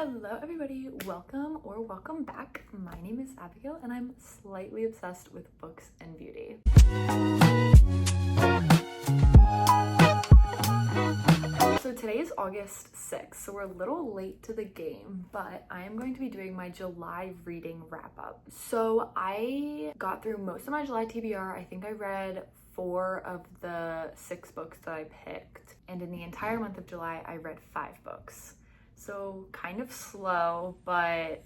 Hello everybody, welcome back. My name is Abigail and I'm slightly obsessed with books and beauty. So today is August 6th, so we're a little late to the game, but I am going to be doing my July reading wrap up. So I got through most of my July TBR. I think I read 4 of the 6 books that I picked, and in the entire month of July I read 5 books. So kind of slow, but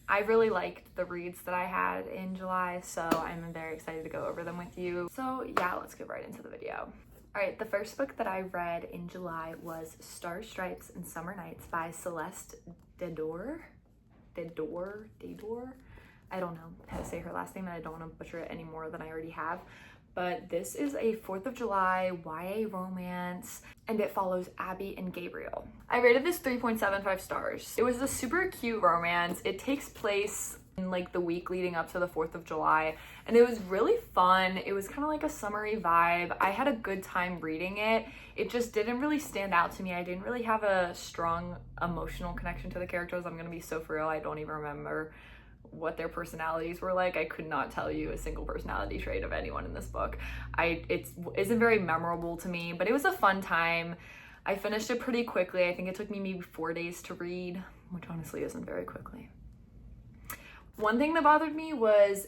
I really liked the reads that I had in July, so I'm very excited to go over them with you. So yeah, let's get right into the video. All right, the first book that I read in July was Star Stripes and Summer Nights by Celeste Dedor. I don't know how to say her last name, and I don't want to butcher it any more than I already have. But this is a 4th of July YA romance, and it follows Abby and Gabriel. I rated this 3.75 stars. It was a super cute romance. It takes place in like the week leading up to the 4th of July, and it was really fun. It was kind of like a summery vibe. I had a good time reading it. It just didn't really stand out to me. I didn't really have a strong emotional connection to the characters. I'm gonna be so for real, I don't even remember what their personalities were like. I could not tell you a single personality trait of anyone in this book. It isn't very memorable to me, but it was a fun time. I finished it pretty quickly. I think it took me maybe 4 days to read, which honestly isn't very quickly. One thing that bothered me was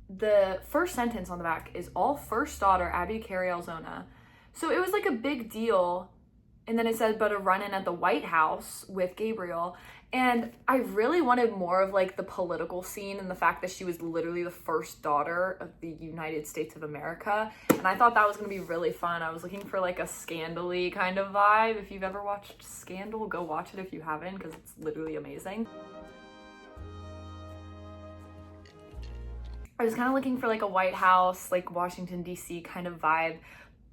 the first sentence on the back is all first daughter Abigail Zona. So it was like a big deal. And then it said, but a run-in at the White House with Gabriel. And I really wanted more of like the political scene and the fact that she was literally the first daughter of the United States of America. And I thought that was gonna be really fun. I was looking for like a Scandal-y kind of vibe. If you've ever watched Scandal, go watch it if you haven't, because it's literally amazing. I was kind of looking for like a White House, like Washington, D.C. kind of vibe,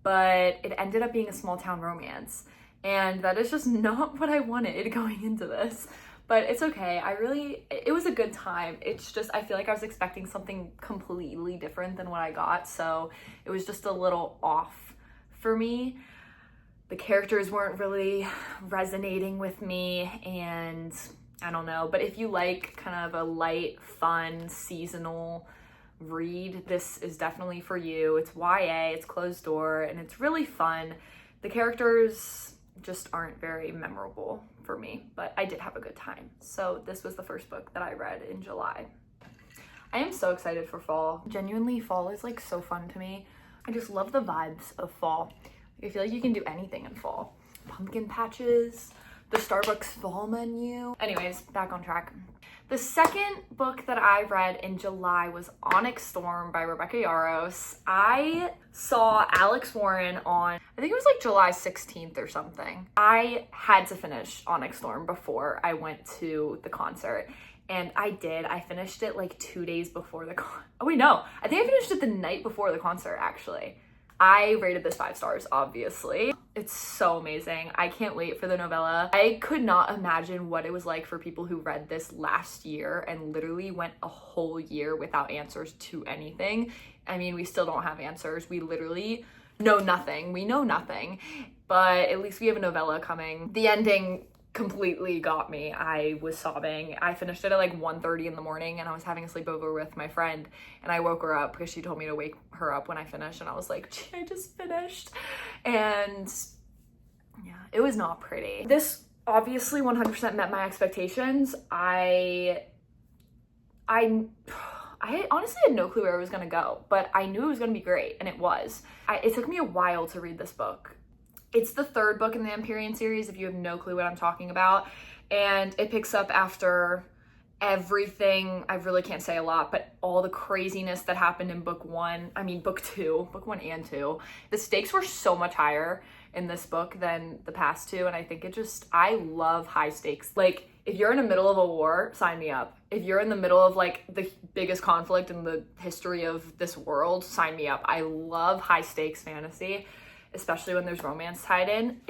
but it ended up being a small town romance. And that is just not what I wanted going into this, but it's okay. It was a good time. It's just, I feel like I was expecting something completely different than what I got. So it was just a little off for me. The characters weren't really resonating with me, and I don't know, but if you like kind of a light, fun, seasonal read, this is definitely for you. It's YA, it's closed door, and it's really fun. The characters just aren't very memorable for me, but I did have a good time. So this was the first book that I read in July. I am so excited for fall. Genuinely, fall is like so fun to me. I just love the vibes of fall. I feel like you can do anything in fall. Pumpkin patches, the Starbucks fall menu. Anyways, back on track. The second book that I read in July was Onyx Storm by Rebecca Yarros. I saw Alex Warren on, I think it was like July 16th or something. I had to finish Onyx Storm before I went to the concert, and I did. I finished it like 2 days before the oh wait, no. I think I finished it the night before the concert, actually. I rated this 5 stars, obviously. It's so amazing. I can't wait for the novella. I could not imagine what it was like for people who read this last year and literally went a whole year without answers to anything. I mean, we still don't have answers. We literally know nothing. We know nothing, but at least we have a novella coming. The ending completely got me. I was sobbing. I finished it at like 1:30 in the morning, and I was having a sleepover with my friend, and I woke her up because she told me to wake her up when I finished, and I was like, gee, I just finished. And yeah, it was not pretty. This obviously 100% met my expectations. I honestly had no clue where it was gonna go, but I knew it was gonna be great, and it was. It took me a while to read this book. It's the 3rd book in the Empyrean series, if you have no clue what I'm talking about. And it picks up after everything, I really can't say a lot, but all the craziness that happened in book 1 and 2. The stakes were so much higher in this book than the past 2, and I think I love high stakes. Like, if you're in the middle of a war, sign me up. If you're in the middle of like the biggest conflict in the history of this world, sign me up. I love high stakes fantasy, especially when there's romance tied in.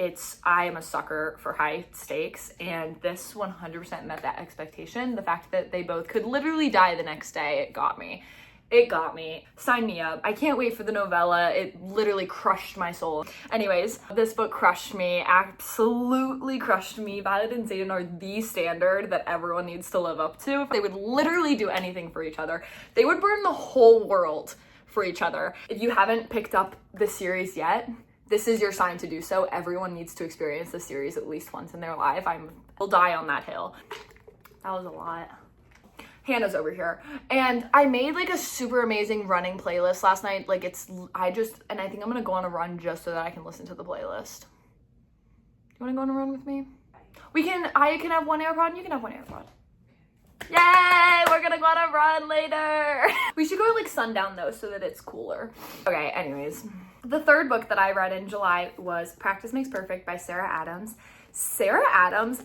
I am a sucker for high stakes, and this 100% met that expectation. The fact that they both could literally die the next day, it got me. It got me. Sign me up. I can't wait for the novella. It literally crushed my soul. Anyways, this book crushed me, absolutely crushed me. Violet and Xaden are the standard that everyone needs to live up to. They would literally do anything for each other. They would burn the whole world for each other. If you haven't picked up the series yet, this is your sign to do so. Everyone needs to experience this series at least once in their life. I'll die on that hill. That was a lot. Hannah's over here. And I made like a super amazing running playlist last night. Like I think I'm gonna go on a run just so that I can listen to the playlist. Do you wanna go on a run with me? I can have one AirPod and you can have one AirPod. Yay! We're gonna go on a run later. We should go at like sundown though so that it's cooler. Okay, anyways. The third book that I read in July was Practice Makes Perfect by Sarah Adams. Sarah Adams,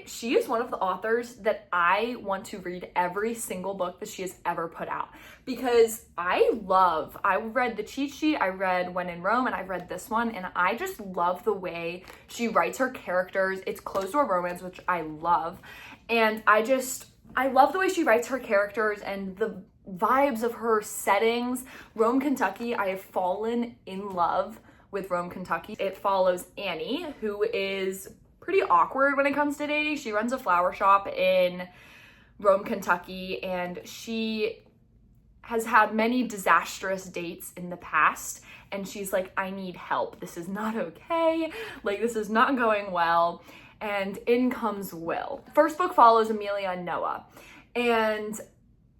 she is one of the authors that I want to read every single book that she has ever put out because I read the cheat sheet, I read When in Rome, and I read this one, and I just love the way she writes her characters. It's close to a romance, which I love, and I love the way she writes her characters and the vibes of her settings. Rome, Kentucky, I have fallen in love with Rome, Kentucky. It follows Annie, who is pretty awkward when it comes to dating. She runs a flower shop in Rome, Kentucky, and she has had many disastrous dates in the past. And she's like, I need help. This is not okay. Like, this is not going well. And in comes Will. First book follows Amelia and Noah. And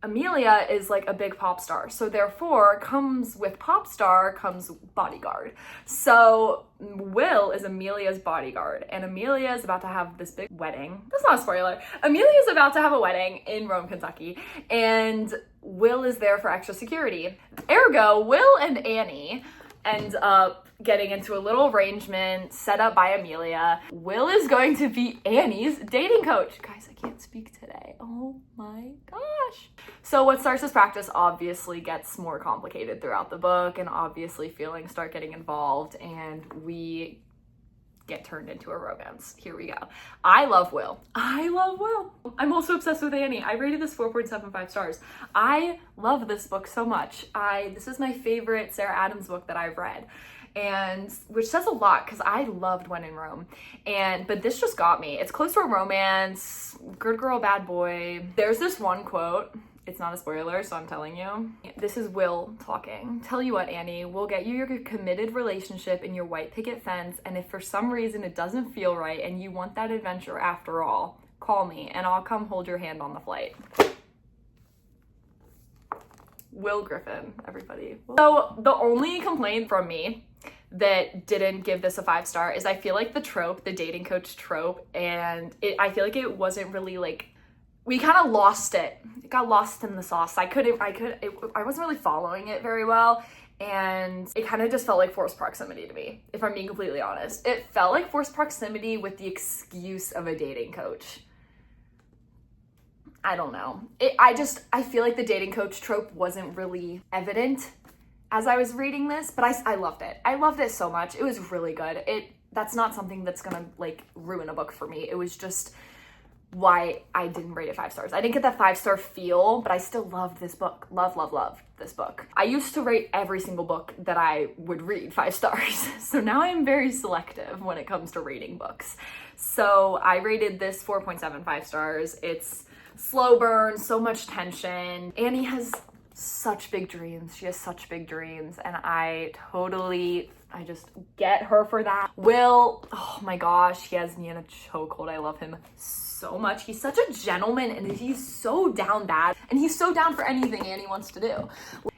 Amelia is like a big pop star. So therefore, comes with pop star comes bodyguard. So Will is Amelia's bodyguard. And Amelia is about to have this big wedding. That's not a spoiler. Amelia is about to have a wedding in Rome, Kentucky. And Will is there for extra security. Ergo, Will and Annie end up getting into a little arrangement set up by Amelia. Will is going to be Annie's dating coach. Guys, I can't speak today. Oh my gosh. So what starts as practice obviously gets more complicated throughout the book, and obviously feelings start getting involved, and we get turned into a romance. Here we go. I love Will. I'm also obsessed with Annie. I rated this 4.75 stars. I love this book so much. This is my favorite Sarah Adams book that I've read, and which says a lot because I loved When in Rome, but this just got me. It's close to a romance, good girl, bad boy. There's this one quote. It's not a spoiler, so I'm telling you. This is Will talking. Tell you what, Annie, we'll get you your committed relationship in your white picket fence, and if for some reason it doesn't feel right and you want that adventure after all, call me and I'll come hold your hand on the flight. Will Griffin, everybody. So the only complaint from me that didn't give this a 5-star is I feel like the dating coach trope, and I feel like it wasn't really like, we kind of lost it. It got lost in the sauce. I wasn't really following it very well, and it kind of just felt like forced proximity to me, if I'm being completely honest. It felt like forced proximity with the excuse of a dating coach. I don't know. I feel like the dating coach trope wasn't really evident as I was reading this, but I loved it. I loved it so much. It was really good. That's not something that's gonna like ruin a book for me. It was just why I didn't rate it 5 stars. I didn't get that 5-star feel, but I still loved this book. Love this book. I used to rate every single book that I would read 5 stars. So now I'm very selective when it comes to rating books. So I rated this 4.75 stars. It's slow burn, so much tension. Annie has such big dreams. She has such big dreams, and I just get her for that. Will, oh my gosh, he has me in a chokehold. I love him so much. He's such a gentleman, and he's so down bad, and he's so down for anything Annie wants to do.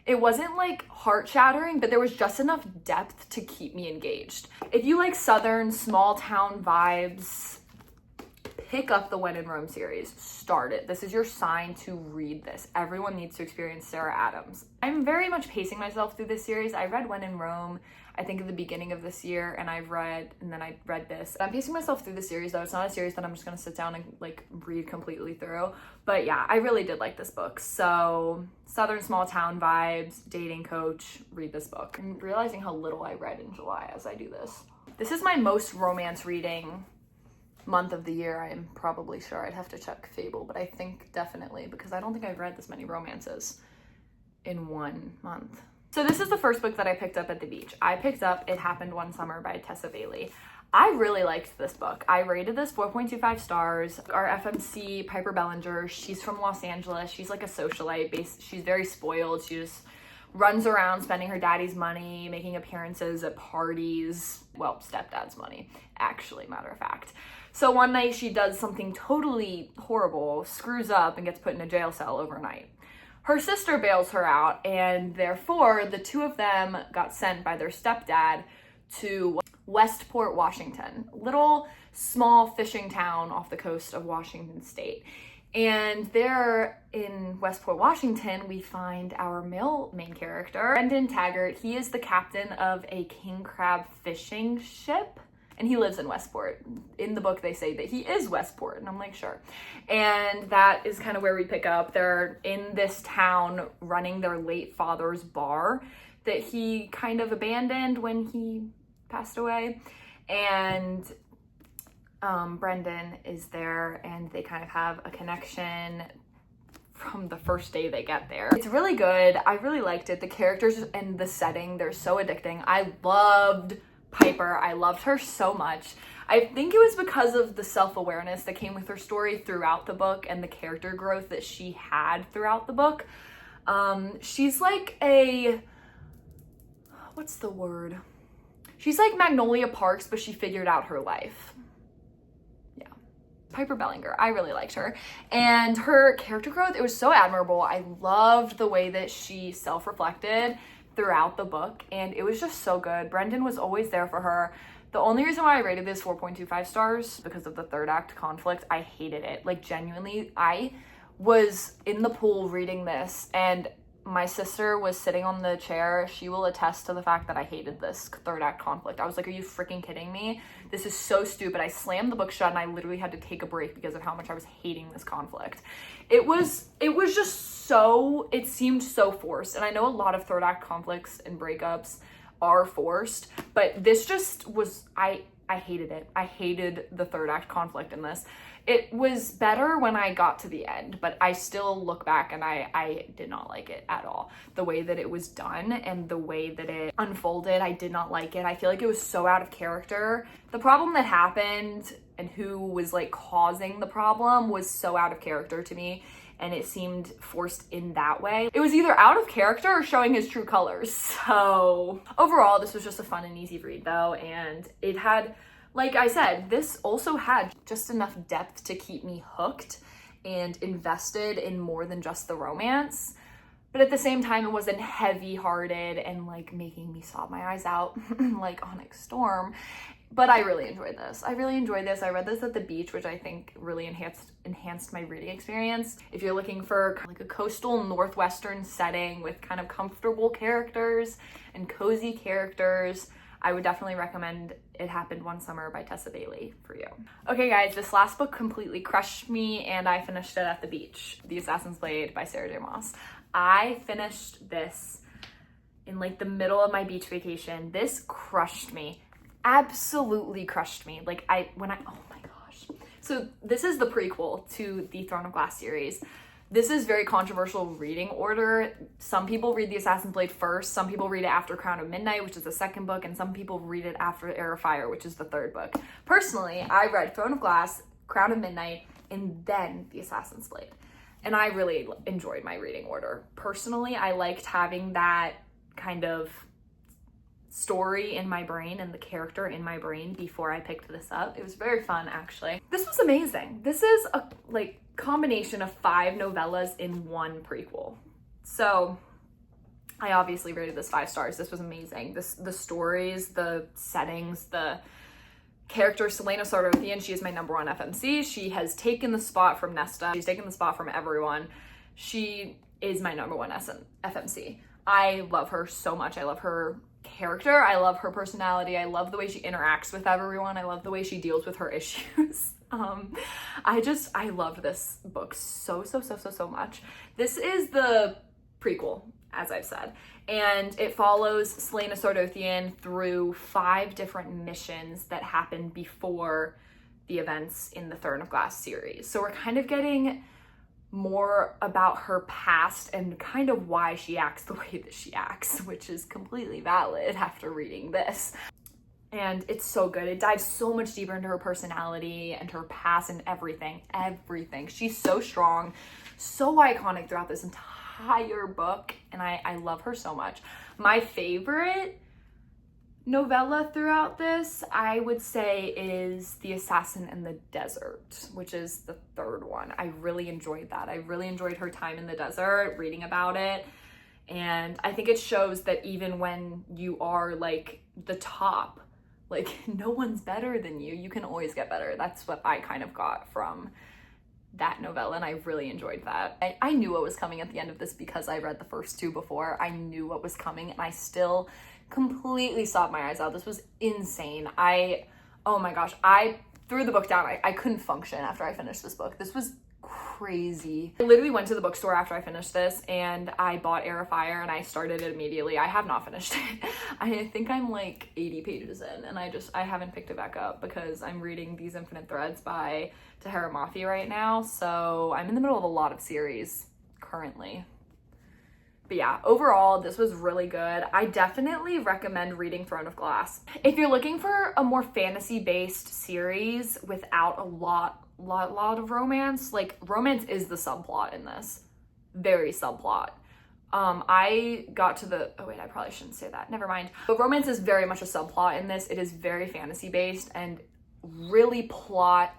It wasn't like heart-shattering, but there was just enough depth to keep me engaged. If you like southern small town vibes, pick up the When in Rome series. Start it. This is your sign to read this. Everyone needs to experience Sarah Adams. I'm very much pacing myself through this series. I read When in Rome, I think at the beginning of this year, and then I read this. I'm pacing myself through the series though. It's not a series that I'm just gonna sit down and like read completely through. But yeah, I really did like this book. So southern small town vibes, dating coach, read this book. I'm realizing how little I read in July as I do this. This is my most romance reading month of the year. I am probably sure. I'd have to check Fable, but I think definitely, because I don't think I've read this many romances in 1 month. So this is the first book that I picked up at the beach. I picked up It Happened One Summer by Tessa Bailey. I really liked this book. I rated this 4.25 stars. Our FMC, Piper Bellinger, she's from Los Angeles. She's like a socialite. She's very spoiled. She just runs around spending her daddy's money, making appearances at parties. Well, stepdad's money, actually, matter of fact. So one night she does something totally horrible, screws up, and gets put in a jail cell overnight. Her sister bails her out, and therefore the two of them got sent by their stepdad to Westport, Washington, little small fishing town off the coast of Washington state. And there in Westport, Washington, we find our male main character, Brendan Taggart. He is the captain of a king crab fishing ship, and he lives in Westport. In the book, they say that he is Westport, and I'm like, sure. And that is kind of where we pick up. They're in this town running their late father's bar that he kind of abandoned when he passed away. And Brendan is there, and they kind of have a connection from the first day they get there. It's really good. I really liked it. The characters and the setting, they're so addicting. I loved Piper. I loved her so much. I think it was because of the self-awareness that came with her story throughout the book and the character growth that she had throughout the book. She's like a, what's the word? She's like Magnolia Parks, but she figured out her life. Yeah. Piper Bellinger. I really liked her. And her character growth, it was so admirable. I loved the way that she self-reflected throughout the book, and it was just so good. Brendan was always there for her. The only reason why I rated this 4.25 stars because of the third act conflict. I hated it. Like, genuinely, I was in the pool reading this, and my sister was sitting on the chair. She will attest to the fact that I hated this third act conflict. I was like, are you freaking kidding me? This is so stupid. I slammed the book shut, and I literally had to take a break because of how much I was hating this conflict. It was just so, it seemed so forced. And I know a lot of third act conflicts and breakups are forced, but this just was, I hated it. I hated the third act conflict in this. It was better when I got to the end, but I still look back and I did not like it at all. The way that it was done and the way that it unfolded, I did not like it. I feel like it was so out of character. The problem that happened and who was like causing the problem was so out of character to me, and it seemed forced in that way. It was either out of character or showing his true colors. So overall, this was just a fun and easy read though, and it had, like I said, this also had just enough depth to keep me hooked and invested in more than just the romance. But at the same time, it wasn't heavy-hearted and like making me sob my eyes out like Onyx Storm. But I really enjoyed this. I really enjoyed this. I read this at the beach, which I think really enhanced my reading experience. If you're looking for kind of like a coastal northwestern setting with kind of comfortable characters and cozy characters, I would definitely recommend It Happened One Summer by Tessa Bailey for you. Okay guys, this last book completely crushed me, and I finished it at the beach. The Assassin's Blade by Sarah J. Maas. I finished this in like the middle of my beach vacation. This crushed me. Absolutely crushed me. Like oh my gosh. So this is the prequel to the Throne of Glass series. This is very controversial reading order. Some people read The Assassin's Blade first, some people read it after Crown of Midnight, which is the second book, and some people read it after Heir of Fire, which is the third book. Personally, I read Throne of Glass, Crown of Midnight, and then The Assassin's Blade. And I really enjoyed my reading order. Personally, I liked having that kind of story in my brain and the character in my brain before I picked this up. It was very fun, actually. This was amazing. This is a combination of 5 novellas in one prequel. So I obviously rated this 5 stars. This was amazing. The stories, the settings, the character Selena Sardouthian, she is my number 1 FMC. She has taken the spot from Nesta. She's taken the spot from everyone. She is my number 1 FMC. I love her so much. I love her character. I love her personality. I love the way she interacts with everyone. I love the way she deals with her issues. I love this book so much. This is the prequel, as I've said, and it follows Selena Sardouthian through 5 different missions that happen before the events in the Throne of Glass series. So we're kind of getting more about her past and kind of why she acts the way that she acts, which is completely valid after reading this. And it's so good. It dives so much deeper into her personality and her past and everything. She's so strong, so iconic throughout this entire book, and I love her so much. My favorite novella throughout this, I would say, is The Assassin in the Desert, which is the third one. I really enjoyed that. I really enjoyed her time in the desert, reading about it. And I think it shows that even when you are like the top, like no one's better than you. You can always get better. That's what I kind of got from that novella, and I really enjoyed that. I knew what was coming at the end of this because I read the first two before. I knew what was coming, and I still completely sobbed my eyes out. This was insane. Oh my gosh, I threw the book down. I couldn't function after I finished this book. This was crazy. I literally went to the bookstore after I finished this and I bought Air of Fire and I started it immediately. I have not finished it. I think I'm like 80 pages in and I haven't picked it back up because I'm reading These Infinite Threads by Tahara Mafi right now. So I'm in the middle of a lot of series currently. But yeah, overall, this was really good. I definitely recommend reading Throne of Glass. If you're looking for a more fantasy-based series without a lot of romance, like romance is the subplot in this. Very subplot. I got to the, oh wait, I probably shouldn't say that. Never mind. But romance is very much a subplot in this. It is very fantasy-based and really plotty.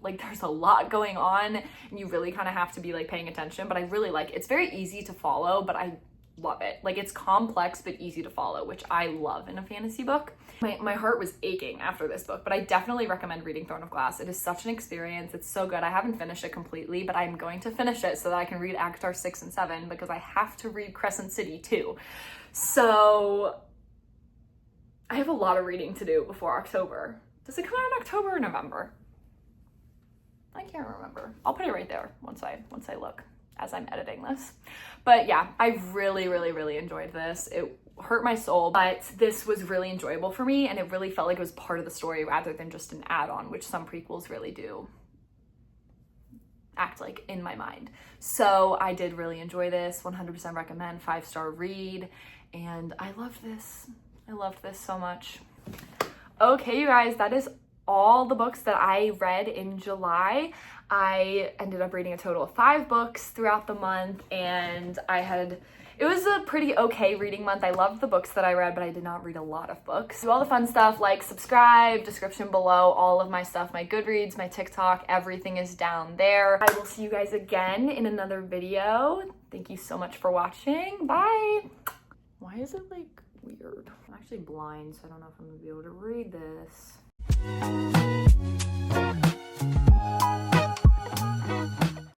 Like there's a lot going on and you really kind of have to be like paying attention, but I really like it. It's very easy to follow, but I love it. Like it's complex but easy to follow, which I love in a fantasy book. My heart was aching after this book, but I definitely recommend reading Throne of Glass. It is such an experience. It's so good. I haven't finished it completely, but I'm going to finish it so that I can read ACOTAR 6 and 7 because I have to read Crescent City too. So I have a lot of reading to do before October. Does it come out in October or November? I can't remember. I'll put it right there once I look as I'm editing this. But yeah, I really enjoyed this. It hurt my soul, but this was really enjoyable for me and it really felt like it was part of the story rather than just an add-on, which some prequels really do act like in my mind. So I did really enjoy this. 100% recommend, 5-star read, and I loved this. I loved this so much. Okay, you guys, that is all the books that I read in July. I ended up reading a total of 5 books throughout the month, and it was a pretty okay reading month. I loved the books that I read, but I did not read a lot of books. Do all the fun stuff, like, subscribe, description below, all of my stuff, my Goodreads, my TikTok, everything is down there. I will see you guys again in another video. Thank you so much for watching. Bye. Why is it like weird? I'm actually blind, so I don't know if I'm gonna be able to read this.